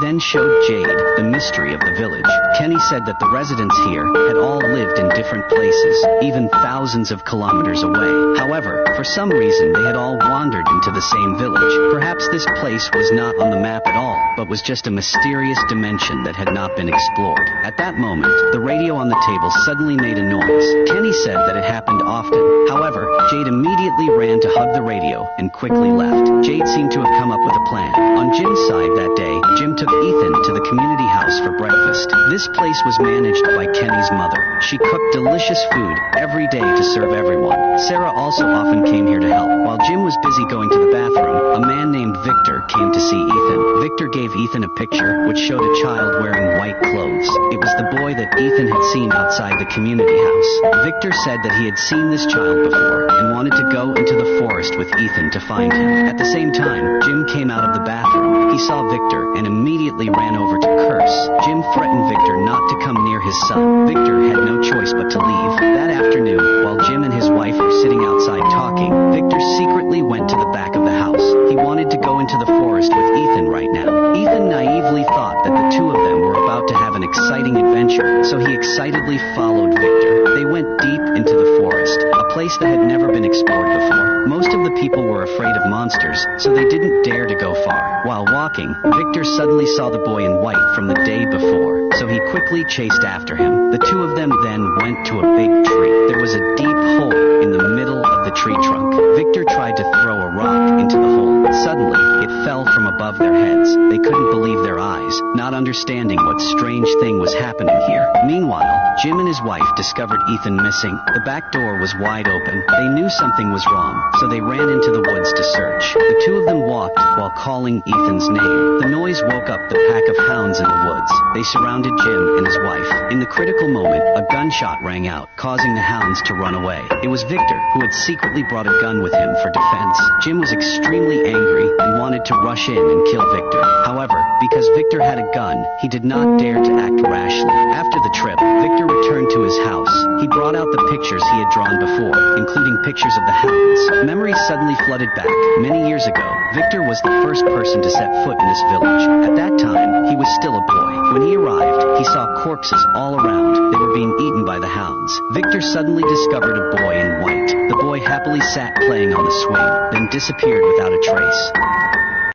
then showed Jade the mystery of the village. Kenny said that the residents here had all lived in different places, even thousands of kilometers away. However, for some reason they had all wandered into the same village. Perhaps this place was not on the map at all, but was just a mysterious dimension that had not been explored. At that moment, the radio on the table suddenly made a noise. Kenny said that it happened often. However, Jade immediately ran to hug the radio and quickly left. Jade seemed to have come up with a plan. On Jim's side that day, Jim took Ethan to the community house for breakfast. This place was managed by Kenny's mother. She cooked delicious food every day to serve everyone. Sarah also often came here to help. While Jim was busy going to the bathroom, a man named Victor came to see Ethan. Victor gave Ethan a picture which showed a child wearing white clothes. It was the boy that Ethan had seen outside the community house. Victor said that he had seen this child before and wanted to go into the forest with Ethan to find him. At the same time, Jim came out of the bathroom. He saw Victor and immediately ran over to curse. Jim threatened Victor not to come near his son. Victor had no choice but to leave. That afternoon, while Jim and his wife were sitting outside talking, Victor secretly went to the back of the house. He wanted to go into the forest with Ethan right now. Ethan naively thought that the two of them were about to have an exciting adventure, so he excitedly followed Victor. They went deep into the forest, a place that had never been explored before. Most of the people were afraid of monsters, so they didn't dare to go far. While walking, Victor suddenly saw the boy in white from the day before, so he quickly chased after him. The two of them then went to a big tree. There was a deep hole in the middle of the tree trunk. Victor tried to throw a rock into the hole. Suddenly, it fell from above their heads. They couldn't believe their eyes, not understanding what strange thing was happening here. Meanwhile, Jim and his wife discovered Ethan missing. The back door was wide open. They knew something was wrong, so they ran into the woods to search. The two of them walked while calling Ethan's name. The noise woke up the pack of hounds in the woods. They surrounded Jim and his wife. In the critical moment, a gunshot rang out, causing the hounds to run away. It was Victor, who had secretly brought a gun with him for defense. Jim was extremely angry and wanted to rush in and kill Victor. However, because Victor had a gun, he did not dare to act rashly. After the trip, Victor returned to his house. He brought out the pictures he had drawn before, including pictures of the hounds. Memories suddenly flooded back. Many years ago, Victor was the first person to set foot in this village. At that time, he was still a boy. When he arrived, he saw corpses all around. They were being eaten by the hounds. Victor suddenly discovered a boy in white. The boy happily sat playing on the swing, then disappeared without a trace.